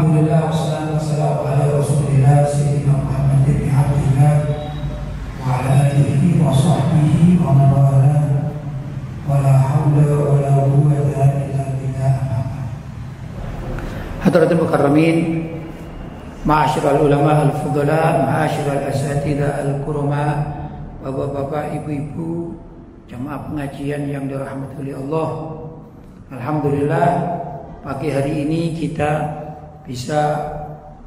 Alhamdulillah wassalatu wassalamu ala Rasulillah sayyidina Muhammad bin Abdillah wa ala alihi wa sahbihi wa man wala wala haula wala quwwata illa billah. Hadratul mukarramin, ma'asyiral ulama al-fudala, ma'asyiral asatidzah al-kurama, bapak-bapak, ibu-ibu, jamaah pengajian yang dirahmati oleh Allah. Alhamdulillah, pagi hari ini kita bisa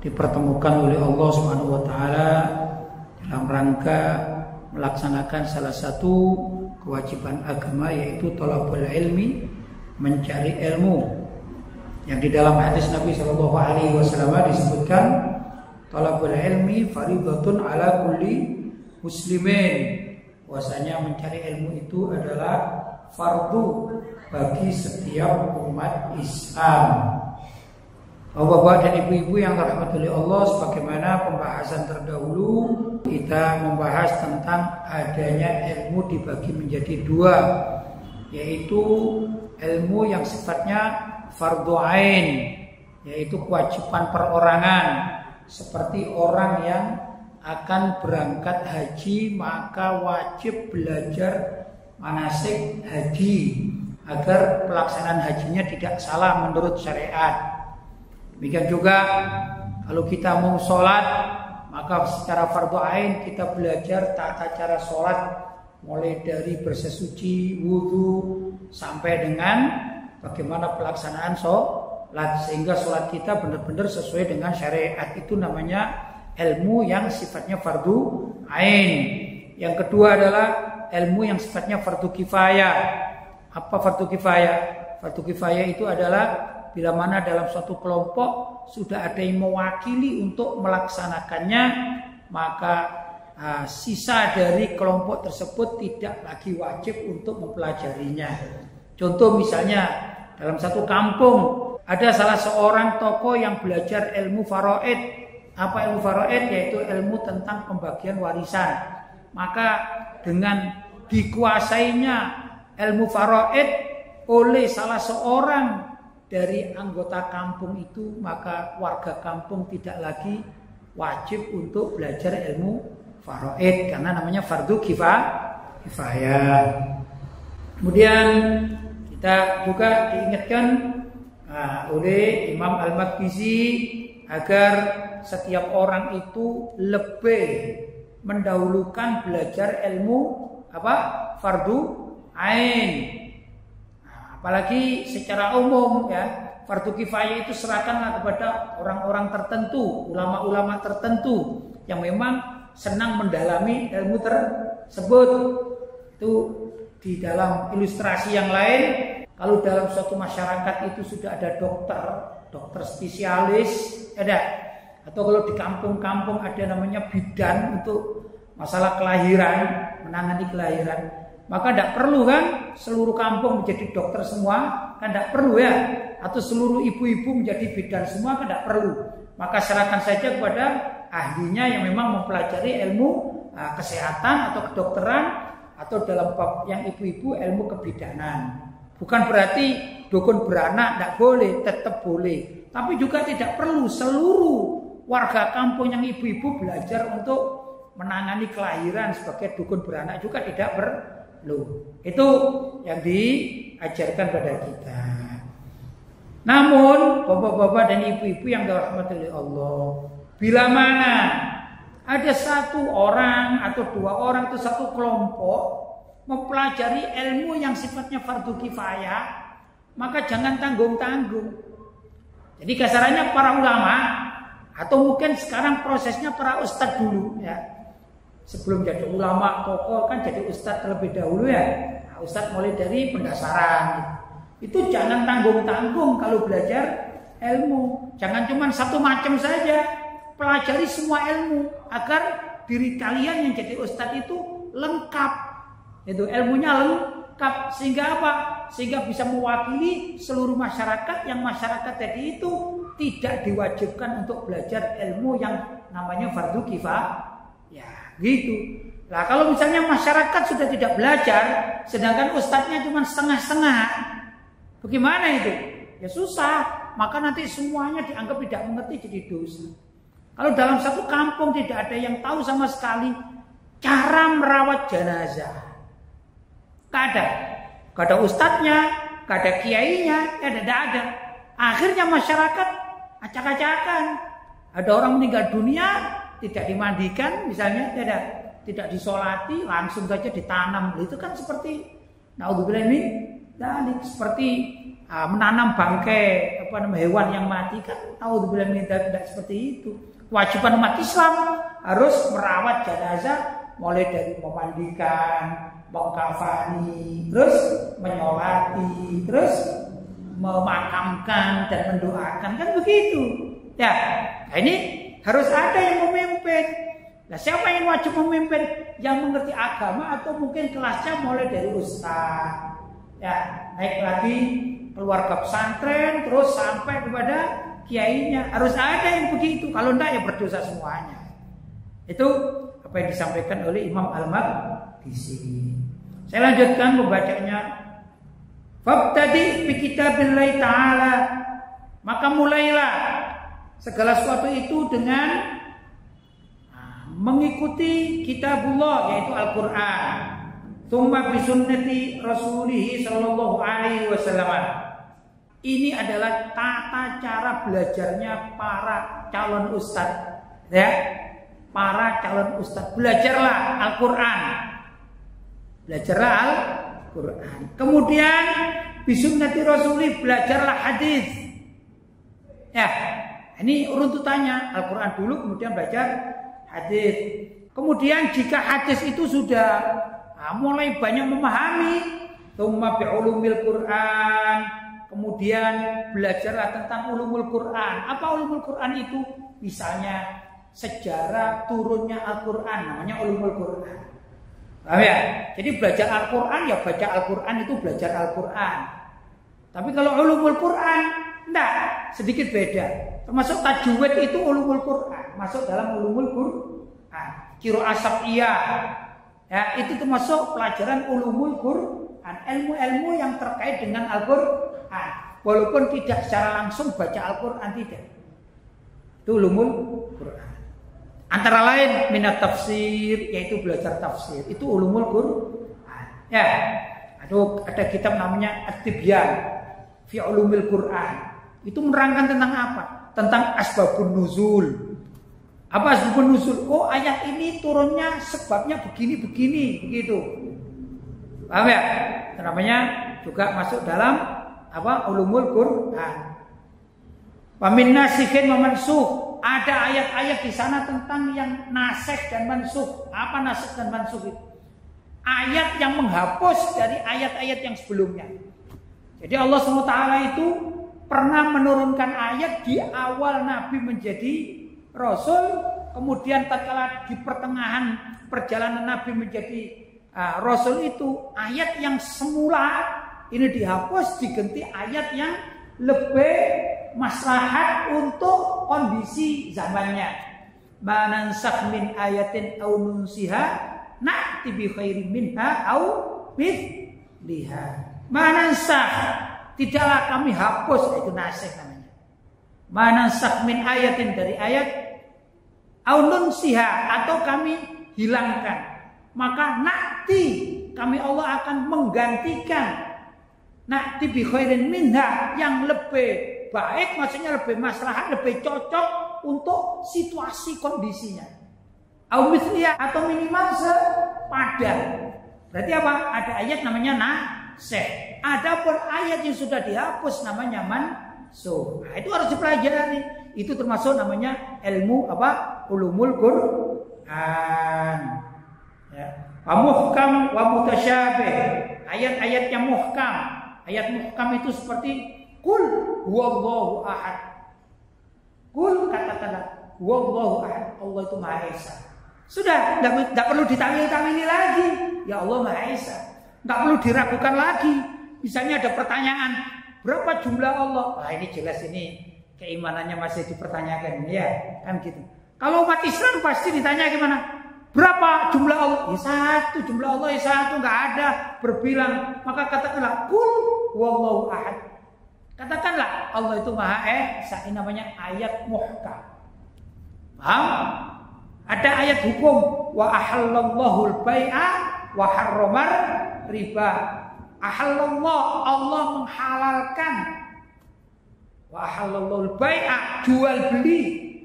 dipertemukan oleh Allah Subhanahu wa taala dalam rangka melaksanakan salah satu kewajiban agama, yaitu thalabul ilmi, mencari ilmu. Yang di dalam hadis Nabi sallallahu alaihi wasallam disebutkan thalabul ilmi fardhatun ala kulli muslimin. Bahwasanya mencari ilmu itu adalah fardu bagi setiap umat Islam. Bapak-bapak dan ibu-ibu yang dirahmati oleh Allah, sebagaimana pembahasan terdahulu kita membahas tentang adanya ilmu dibagi menjadi dua, yaitu ilmu yang sifatnya fardhu ain, yaitu kewajiban perorangan, seperti orang yang akan berangkat haji maka wajib belajar manasik haji agar pelaksanaan hajinya tidak salah menurut syariat. Demikian juga kalau kita mau sholat, maka secara fardhu ain kita belajar tata cara sholat, mulai dari bersesuci, wudhu, sampai dengan bagaimana pelaksanaan sholat, sehingga sholat kita benar-benar sesuai dengan syariat. Itu namanya ilmu yang sifatnya fardhu ain. Yang kedua adalah ilmu yang sifatnya fardhu kifayah. Apa fardhu kifayah? Fardhu kifayah itu adalah bila mana dalam suatu kelompok sudah ada yang mewakili untuk melaksanakannya, maka sisa dari kelompok tersebut tidak lagi wajib untuk mempelajarinya. Contoh misalnya dalam satu kampung ada salah seorang tokoh yang belajar ilmu faraid. Apa ilmu faraid? Yaitu ilmu tentang pembagian warisan. Maka dengan dikuasainya ilmu faraid oleh salah seorang dari anggota kampung itu, maka warga kampung tidak lagi wajib untuk belajar ilmu faraid karena namanya fardhu kifayah. Kemudian kita juga diingatkan oleh Imam Al-Maqdisi agar setiap orang itu lebih mendahulukan belajar ilmu fardhu ain. Apalagi secara umum ya, fardhu kifayah itu serahkanlah kepada orang-orang tertentu, ulama-ulama tertentu yang memang senang mendalami ilmu tersebut. Itu di dalam ilustrasi yang lain, kalau dalam suatu masyarakat itu sudah ada dokter spesialis, ada. Atau kalau di kampung-kampung ada namanya bidan untuk masalah kelahiran, menangani kelahiran, maka tidak perlu kan seluruh kampung menjadi dokter semua, kan tidak perlu ya. Atau seluruh ibu-ibu menjadi bidan semua, kan tidak perlu. Maka serahkan saja kepada ahlinya yang memang mempelajari ilmu kesehatan atau kedokteran, atau dalam bab yang ibu-ibu ilmu kebidanan. Bukan berarti dukun beranak tidak boleh, tetap boleh. Tapi juga tidak perlu seluruh warga kampung yang ibu-ibu belajar untuk menangani kelahiran sebagai dukun beranak, juga tidak perlu. Itu yang diajarkan pada kita. Namun bapak-bapak dan ibu-ibu yang dirahmati oleh Allah, bila mana ada satu orang atau dua orang atau satu kelompok mempelajari ilmu yang sifatnya fardhu kifayah, maka jangan tanggung-tanggung. Jadi kasarannya para ulama, atau mungkin sekarang prosesnya para ustadz dulu ya. Sebelum jadi ulama tokoh kan jadi ustadz terlebih dahulu ya. Nah, ustadz mulai dari pendasaran. Itu jangan tanggung-tanggung kalau belajar ilmu. Jangan cuma satu macam saja. Pelajari semua ilmu agar diri kalian yang jadi ustadz itu lengkap. Itu ilmunya lengkap, sehingga apa? Sehingga bisa mewakili seluruh masyarakat, yang masyarakat tadi itu tidak diwajibkan untuk belajar ilmu yang namanya fardhu kifayah. Ya, gitu. Nah, kalau misalnya masyarakat sudah tidak belajar, sedangkan ustadznya cuma setengah-setengah, bagaimana itu? Ya susah. maka nanti semuanya dianggap tidak mengerti jadi dosa. Kalau dalam satu kampung tidak ada yang tahu sama sekali cara merawat jenazah, gak ada ustadznya, gak ada kiainya, tidak ada. Akhirnya masyarakat acak-acakan. Ada orang meninggal dunia tidak dimandikan, misalnya tidak disolati, langsung saja ditanam. Itu kan seperti naudzubillah min dzalik, seperti menanam bangkai hewan yang mati kan. Naudzubillah min dzalik, tidak seperti itu. Kewajiban umat Islam harus merawat jenazah, mulai dari memandikan, mengkafani, terus menyolati, terus memakamkan dan mendoakan, kan begitu. Ya, nah ini harus ada yang memimpin. Nah, siapa yang wajib memimpin? Yang mengerti agama atau mungkin kelasnya mulai dari ustaz. Ya, naik lagi keluarga pesantren, terus sampai kepada kiainya. Harus ada yang begitu. Kalau enggak ya berdosa semuanya. Itu apa yang disampaikan oleh Imam Al-Maqdisi. Saya lanjutkan membacanya. Fabtadi bi kitabillahi ta'ala. Maka mulailah segala sesuatu itu dengan mengikuti kitabullah, yaitu Al-Quran. Tsumma bi sunnati Rasulih sallallahu alaihi wasallam. Ini adalah tata cara belajarnya para calon ustadz, ya. Para calon ustadz, belajarlah Al-Quran. Belajarlah Al-Quran. Kemudian bisunnati Rasulih, belajarlah hadis. Ya, ini runtutannya. Al-Quran dulu, kemudian belajar hadis. Kemudian jika hadis itu sudah mulai banyak memahami, tsumma bi ulumil Quran. Kemudian belajarlah tentang ulumul Quran. Apa ulumul Quran itu? Misalnya sejarah turunnya Al-Quran, namanya ulumul Quran. Paham ya? Jadi belajar Al-Quran ya baca Al-Quran, itu belajar Al-Quran. Tapi kalau ulumul Quran, enggak, sedikit beda. Termasuk tajwid itu ulumul Quran, masuk dalam ulumul Quran. Qiraah syaf'iyah, ya itu termasuk pelajaran ulumul Quran, ilmu-ilmu yang terkait dengan Al-Quran. Walaupun tidak secara langsung baca Al-Quran, tidak. Itu ulumul Quran. Antara lain minat tafsir, yaitu belajar tafsir, itu ulumul Quran. Ya, ada kitab namanya At-Tibyan fi Ulumil Quran. Itu menerangkan tentang apa? Tentang asbabun nuzul. Apa asbabun nuzul? Oh, ayat ini turunnya sebabnya begini begitu. Paham ya? Namanya juga masuk dalam apa? Ulumul Quran. Wa min nasikhin wa mansukh. Ada ayat-ayat di sana tentang yang nasikh dan mansukh. Apa nasikh dan mansukh itu? Ayat yang menghapus dari ayat-ayat yang sebelumnya. Jadi Allah SWT itu pernah menurunkan ayat di awal Nabi menjadi Rasul. Kemudian tatkala di pertengahan perjalanan Nabi menjadi Rasul itu, ayat yang semula ini dihapus, diganti ayat yang lebih maslahat untuk kondisi zamannya. Manansakh min ayatin aw nunsiha na'ti bi khairin minha aw mithliha. Manansakh, tidaklah kami hapus, itu nasikh namanya. Manansakh min ayatin, dari ayat, aw nunsiha, atau kami hilangkan, maka na'ti, kami Allah akan menggantikan, na'ti bi khairin minha, yang lebih baik, maksudnya lebih maslahat, lebih cocok untuk situasi kondisinya. Au mithliya, atau minimal sepadan. Berarti apa? Ada ayat namanya nasikh. Adapun ayat yang sudah dihapus namanya mansukh. Nah, itu harus dipelajari. Itu termasuk namanya ilmu apa? Ulumul Quran. Ya. Wa muhkam wa mutasyabih. Ayat-ayat yang muhkam. Ayat muhkam itu seperti Qul huwallahu ahad. Qul, katakanlah huwallahu ahad, Allah itu Maha Esa. Sudah, tidak perlu ditawil-tawili lagi. Ya Allah Maha Esa. Tidak perlu diragukan lagi. Misalnya ada pertanyaan, berapa jumlah Allah? Nah, ini jelas, ini keimanannya masih dipertanyakan, ya kan gitu. Kalau umat Islam pasti ditanya gimana? Berapa jumlah Allah? Ya satu, jumlah Allah ya satu, nggak ada berbilang. Maka katakanlah Qul huwallahu ahad. Katakanlah Allah itu Maha Esa, ini namanya ayat muhkam. Paham? Ada ayat hukum, wa ahallallahu al-bai'a wa harramar riba. Ahallallah, Allah menghalalkan. Wa ahallallahu al-bai'a, jual beli.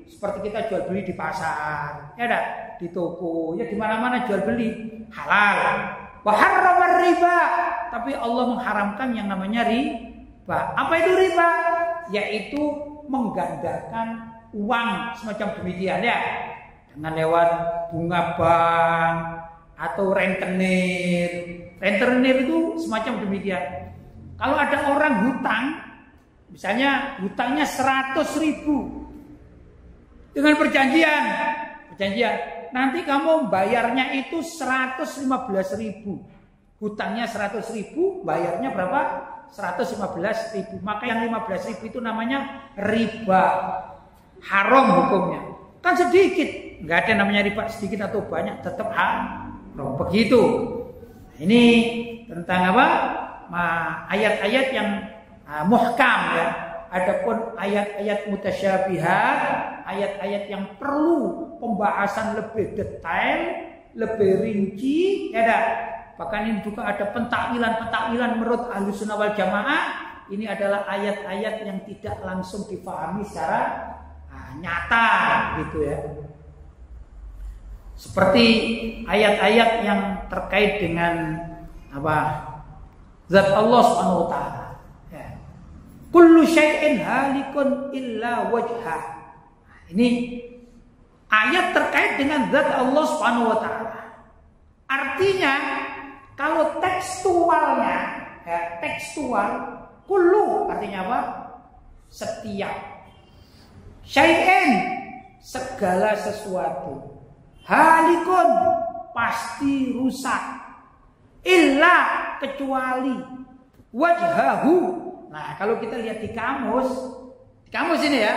Seperti kita jual beli di pasar, ya dah, di toko, ya di mana-mana jual beli halal. Wa harramar riba, tapi Allah mengharamkan yang namanya riba. Apa itu riba? Yaitu menggandakan uang semacam demikian ya. Dengan lewat bunga bank atau rentenir. Rentenir itu semacam demikian. Kalau ada orang hutang, misalnya hutangnya 100.000 dengan perjanjian, nanti kamu bayarnya itu 115.000. Hutangnya 100.000, bayarnya berapa? 115.000. Maka yang 15.000 itu namanya riba. Haram hukumnya. Kan sedikit, nggak ada namanya riba sedikit atau banyak, tetap haram. Begitu. Ini tentang apa? Ayat-ayat yang muhkam ya. Adapun ayat-ayat mutasyabihat, ayat-ayat yang perlu pembahasan lebih detail, lebih rinci, ya dah. Bahkan ini juga ada pentakwilan menurut Ahlussunnah wal Jamaah. Ini adalah ayat-ayat yang tidak langsung dipahami secara nyata, gitu ya. Seperti ayat-ayat yang terkait dengan apa? Zat Allah Subhanahu wa taala. Ya. Kullu syai'in halikun illa wajhah. Ini ayat terkait dengan zat Allah Subhanahu wa taala. Artinya kalau tekstualnya, ya, tekstual, kullu artinya apa? Setiap. Syai'in, segala sesuatu. Halikun, pasti rusak. Illa, kecuali. Wajhahu. Nah, kalau kita lihat di kamus ini ya,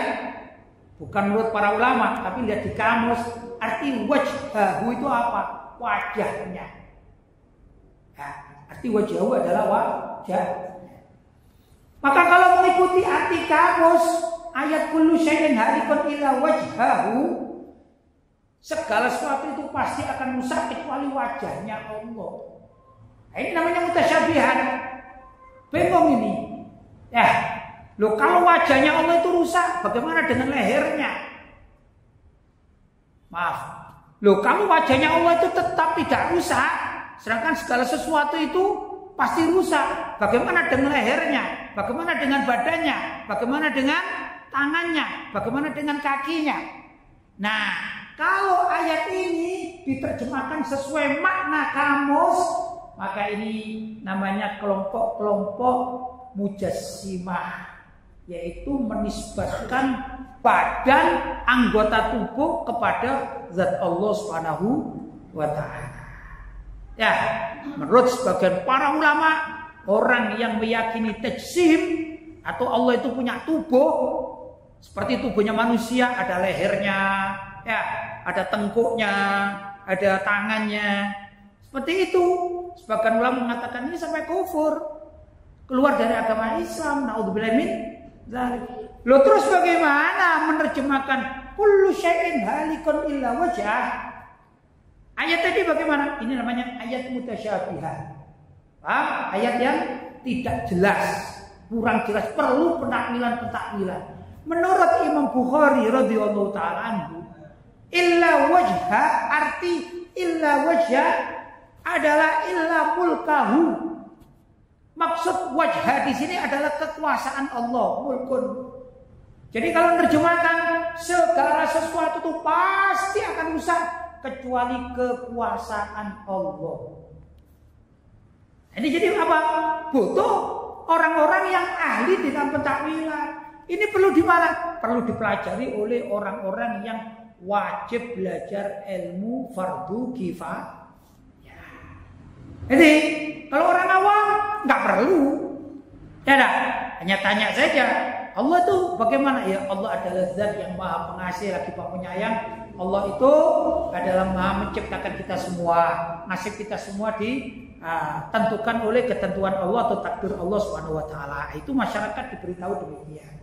bukan menurut para ulama, tapi lihat di kamus, arti wajhahu itu apa? Wajahnya. Ya, arti wajhahu adalah wajah. Maka kalau mengikuti arti kamus, ayat kullu syai'in halikun illa wajhahu, segala sesuatu itu pasti akan rusak kecuali wajahnya Allah. Nah, ini namanya mutasyabihat. Bingung ini. Ya, loh kalau wajahnya Allah itu rusak, bagaimana dengan lehernya? Maaf. Loh kalau wajahnya Allah itu tetap tidak rusak, sedangkan segala sesuatu itu pasti rusak. Bagaimana dengan lehernya? Bagaimana dengan badannya? Bagaimana dengan tangannya? Bagaimana dengan kakinya? Nah, kalau ayat ini diterjemahkan sesuai makna kamus, maka ini namanya kelompok-kelompok mujassimah, yaitu menisbatkan badan anggota tubuh kepada zat Allah Subhanahu wa taala. Ya, menurut sebagian para ulama, orang yang meyakini tajsim atau Allah itu punya tubuh seperti tubuhnya manusia, ada lehernya, ya, ada tengkuknya, ada tangannya. Seperti itu. Sebagian ulama mengatakan ini sampai kufur, keluar dari agama Islam. Naudzubillah min dzalik. Loh terus bagaimana menerjemahkan kullu syai'in halikun illa wajhah? Ayat tadi bagaimana? Ini namanya ayat mutasyabihat. Paham? Ayat yang tidak jelas, kurang jelas, perlu pentakwilan. Menurut Imam Bukhari radhiyallahu taala anhu, illa wajha, arti illa wajha adalah illa mulkahu. Maksud wajha di sini adalah kekuasaan Allah, mulkun. Jadi kalau menerjemahkan segala sesuatu itu pasti akan rusak kecuali kekuasaan Allah. Ini jadi apa? Butuh orang-orang yang ahli dengan pentakwilan. Ini perlu dimana? Perlu dipelajari oleh orang-orang yang wajib belajar ilmu fardu kifayah. Jadi kalau orang awam nggak perlu, ya dah, hanya tanya saja. Allah itu bagaimana? Ya Allah adalah zat yang maha pengasih lagi maha penyayang. Allah itu adalah maha menciptakan kita semua. Nasib kita semua di ditentukan oleh ketentuan Allah atau takdir Allah Subhanahu wa taala. Itu masyarakat diberitahu demikian.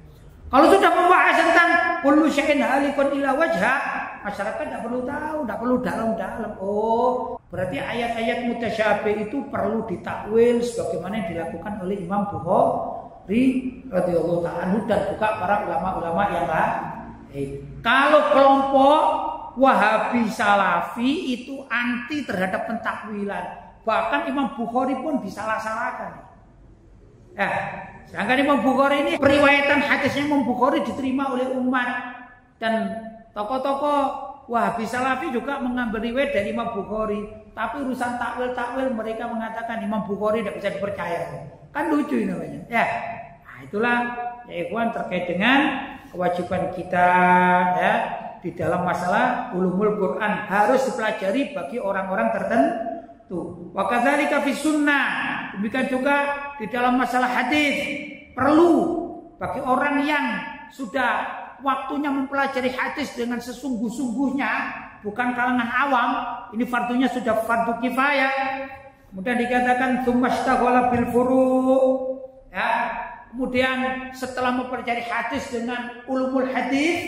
Kalau sudah membahas tentang kullu syai'in halikun illa wajha, masyarakat tidak perlu tahu, tidak perlu dalam-dalam. Oh, berarti ayat-ayat mutasyabih itu perlu ditakwil sebagaimana yang dilakukan oleh Imam Bukhari radhiyallahu ta'ala dan juga para ulama-ulama yang lain. Kalau kelompok Wahabi Salafi itu anti terhadap pentakwilan, bahkan Imam Bukhari pun disalah-salahkan. Sedangkan Imam Bukhari ini periwayatan hadisnya Imam Bukhari diterima oleh umat, dan tokoh-tokoh Wahabi Salafi juga mengambil riwayat dari Imam Bukhari. Tapi urusan takwil mereka mengatakan Imam Bukhari tidak bisa dipercaya. Kan lucu ini namanya. Nah, itulah ya ikhwan terkait dengan kewajiban kita ya di dalam masalah ulumul Quran harus dipelajari bagi orang-orang tertentu. Wa kadzalika fi sunnah. Demikian juga di dalam masalah hadis perlu bagi orang yang sudah waktunya mempelajari hadis dengan sesungguh-sungguhnya, bukan kalangan awam. Ini fardunya sudah fardu kifayah. Kemudian dikatakan tsummashtaghala bil furu'. Ya. Kemudian setelah mempelajari hadis dengan ulumul hadis,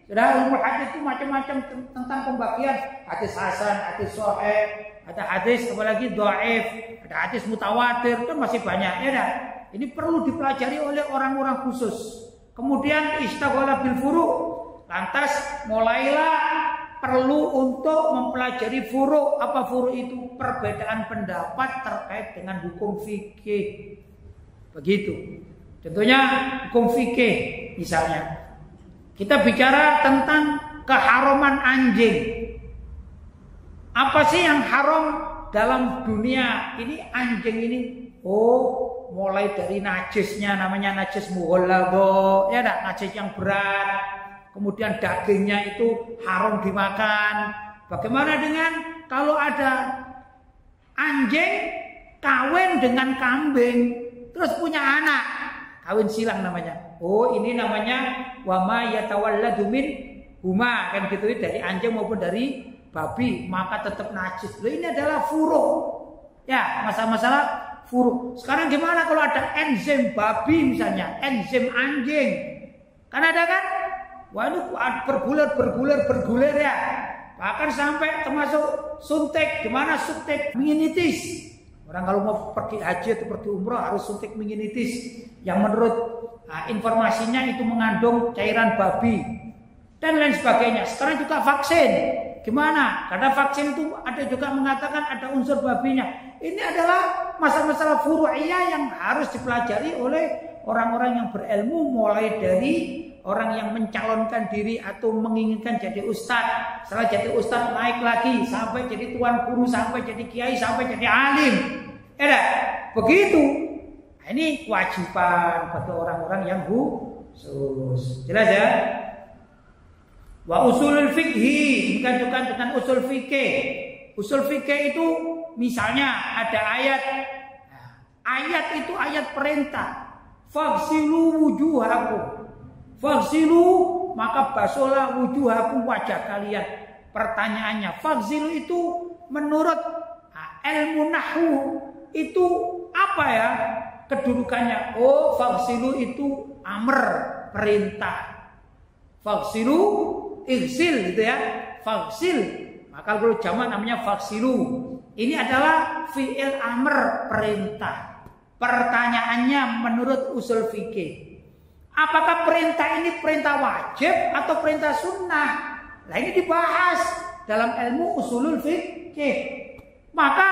sudah ulumul hadis itu macam-macam tentang pembagian hadis hasan, hadis sahih, ada hadis apalagi dhaif, ada hadis mutawatir, itu masih banyak ya dah. Ini perlu dipelajari oleh orang-orang khusus. Kemudian istaghala bil furu', lantas mulailah perlu untuk mempelajari furu'. Apa furu' itu? Perbedaan pendapat terkait dengan hukum fikih. Begitu. Tentunya hukum fikih misalnya. Kita bicara tentang keharaman anjing. Apa sih yang haram dalam dunia ini anjing ini? Oh, mulai dari najisnya, namanya najis mughalladzah, ya enggak, najis yang berat. Kemudian dagingnya itu haram dimakan. Bagaimana dengan kalau ada anjing kawin dengan kambing, terus punya anak, kawin silang namanya. Oh, ini namanya wama yatawalladu min huma, kan gitu, dari anjing maupun dari babi, maka tetap najis. Loh, ini adalah furu'. Ya, masalah furu'. Sekarang gimana kalau ada enzim babi misalnya, enzim anjing? Kan ada kan? Wah, ini bergulir ya. Bahkan sampai termasuk suntik. Gimana suntik? Meningitis. Orang kalau mau pergi haji atau pergi umroh harus suntik meningitis, yang menurut informasinya itu mengandung cairan babi dan lain sebagainya. Sekarang juga vaksin. Gimana? Karena vaksin itu ada juga mengatakan ada unsur babinya. Ini adalah masalah-masalah furu'iyah yang harus dipelajari oleh orang-orang yang berilmu, mulai dari orang yang mencalonkan diri atau menginginkan jadi ustadz. Setelah jadi ustadz naik lagi sampai jadi tuan guru, sampai jadi kiai, sampai jadi alim. Ya, begitu. Nah, ini kewajiban bagi orang-orang yang khusus. Jelas ya? Wa usulul fikhi, bukan juga dengan usul fikih. Usul fikih itu misalnya ada ayat. Ayat itu ayat perintah. Faghsilu wujuhakum. Faghsilu, maka basuhlah wujuhakum, wajah kalian. Pertanyaannya, faghsilu itu menurut ilmu nahwu itu apa ya kedudukannya? Oh, faghsilu itu amr, perintah. Faghsilu igsil gitu ya, faghsil. Maka kalau jamak namanya faghsilu. Ini adalah fi'il amr, perintah. Pertanyaannya menurut usul fikih, apakah perintah ini perintah wajib atau perintah sunnah? Nah, ini dibahas dalam ilmu usulul fikih. Maka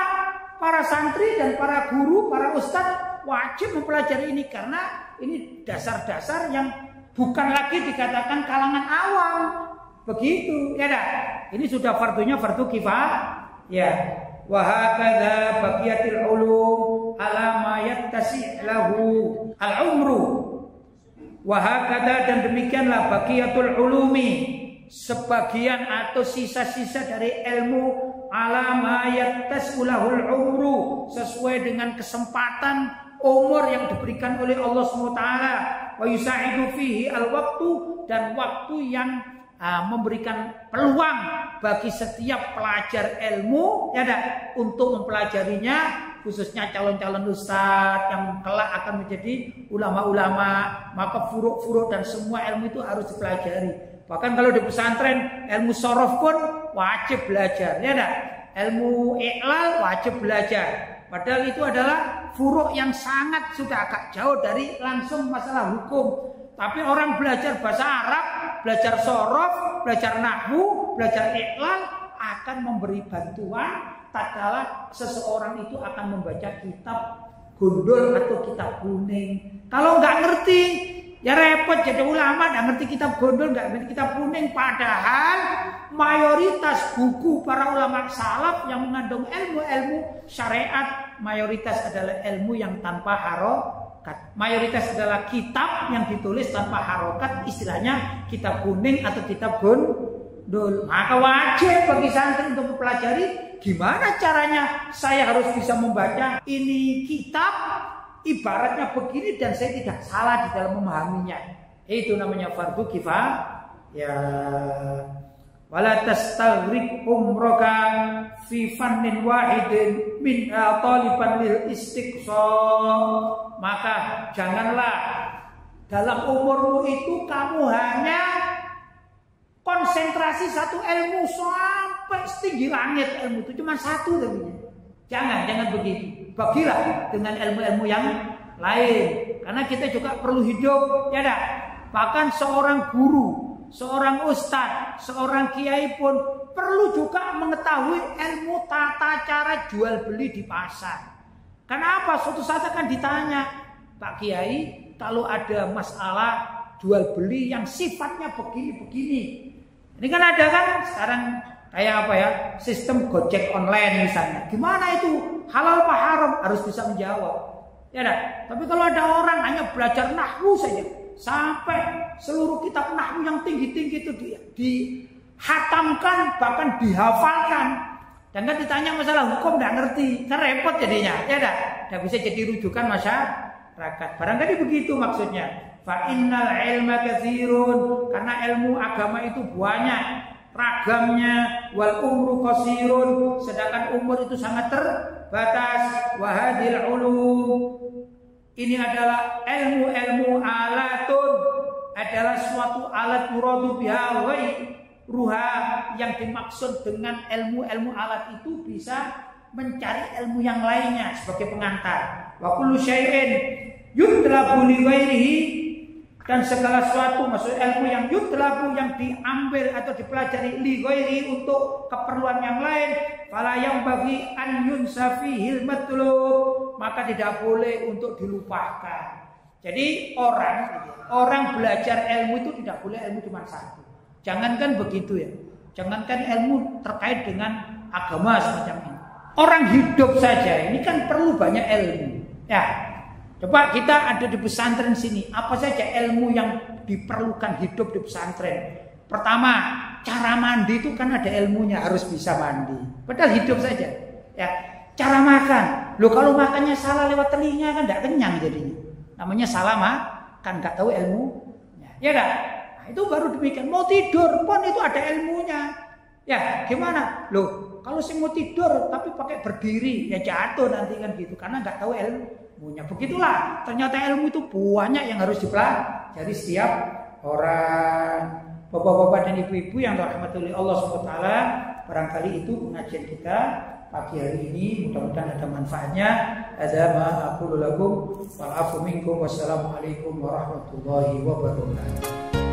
para santri dan para guru, para ustadz wajib mempelajari ini, karena ini dasar-dasar yang bukan lagi dikatakan kalangan awam. Begitu, ya dah. Ini sudah fardunya fardu kifayah. Ya. Wa hakadza baqiyatul ulum ala ma yattasi' lahu al-umru. Wa hakadza, dan demikianlah baqiyatul ulumi, sebagian atau sisa-sisa dari ilmu, ala ma yattasi' lahul umru, sesuai dengan kesempatan umur yang diberikan oleh Allah SWT. Wa yusa'idu fihi al-waktu, dan waktu yang memberikan peluang bagi setiap pelajar ilmu ya untuk mempelajarinya, khususnya calon-calon ustadz yang kelak akan menjadi ulama-ulama. Maka furuk-furuk dan semua ilmu itu harus dipelajari. Bahkan kalau di pesantren ilmu sorof pun wajib belajar ya ilmu iqlal wajib belajar. Padahal itu adalah furuk yang sangat sudah agak jauh dari langsung masalah hukum. Tapi orang belajar bahasa Arab, belajar sorof, belajar nahwu, belajar iqlal akan memberi bantuan tatkala seseorang itu akan membaca kitab gondol atau kitab kuning. Kalau nggak ngerti, ya repot jadi ulama, nggak ngerti kitab gondol, nggak ngerti kitab kuning. Padahal mayoritas buku para ulama salaf yang mengandung ilmu-ilmu syariat, mayoritas adalah ilmu yang tanpa harokat. Mayoritas adalah kitab yang ditulis tanpa harokat, istilahnya kitab kuning atau kitab gondol. Maka wajib bagi santri untuk mempelajari gimana caranya saya harus bisa membaca ini kitab ibaratnya begini dan saya tidak salah di dalam memahaminya. Itu namanya fardu kifayah. Ya, wala tastaghriq umraka fi fannin wahidin min taliban lil istiqsa. Maka janganlah dalam umurmu itu kamu hanya konsentrasi satu ilmu sampai setinggi langit. Ilmu itu cuma satu tadinya. Jangan begitu. Bagilah dengan ilmu-ilmu yang lain. Karena kita juga perlu hidup, ya dah. Bahkan seorang guru, seorang ustadz, seorang kiai pun perlu juga mengetahui ilmu tata cara jual beli di pasar. Kenapa? Suatu saat akan ditanya, Pak Kiai, kalau ada masalah jual beli yang sifatnya begini-begini. Ini kan ada kan sekarang kayak apa ya, sistem Gojek online misalnya. Gimana itu? Halal apa haram? Harus bisa menjawab. Ya dah. Tapi kalau ada orang hanya belajar nahwu saja, sampai seluruh kitab nahwu yang tinggi-tinggi itu dihatamkan, bahkan dihafalkan. Dan kan ditanya masalah hukum nggak ngerti, kan repot jadinya, ya dah. Nggak bisa jadi rujukan masyarakat. Barangkali begitu maksudnya. Fa innal ilma katsirun, karena ilmu agama itu banyak ragamnya, wal umru qasirun, sedangkan umur itu sangat terbatas. Wa hadil ulum, ini adalah ilmu-ilmu alatun, adalah suatu alat muradu biha ruha, yang dimaksud dengan ilmu-ilmu alat itu bisa mencari ilmu yang lainnya sebagai pengantar. Wa kullu syai'in yudlabu li ghairihi, dan segala sesuatu maksud ilmu yang yudlabu yang diambil atau dipelajari li ghairihi untuk keperluan yang lain, fala yang bagi an yunsa fihil matlub, maka tidak boleh untuk dilupakan. Jadi orang belajar ilmu itu tidak boleh ilmu cuma satu. Jangankan begitu ya. Jangankan ilmu terkait dengan agama semacam ini. Orang hidup saja ini kan perlu banyak ilmu. Ya. Coba kita ada di pesantren sini, apa saja ilmu yang diperlukan hidup di pesantren? Pertama, cara mandi itu kan ada ilmunya, harus bisa mandi. Padahal hidup saja. Ya. Cara makan. Loh kalau makannya salah lewat telinga kan tidak kenyang jadinya. Namanya salah makan, nggak tahu ilmunya. Ya enggak? Itu baru demikian. Mau tidur pun itu ada ilmunya. Ya gimana? Loh kalau saya mau tidur tapi pakai berdiri ya jatuh nanti kan gitu. Karena nggak tahu ilmunya. Begitulah. Ternyata ilmu itu banyak yang harus dipelajari setiap orang. Bapak-bapak dan ibu-ibu yang dirahmati Allah SWT, barangkali itu pengajian kita pagi hari ini. Mudah-mudahan ada manfaatnya. Ada ma aqulu lakum wal afu minkum. Wassalamualaikum warahmatullahi wabarakatuh.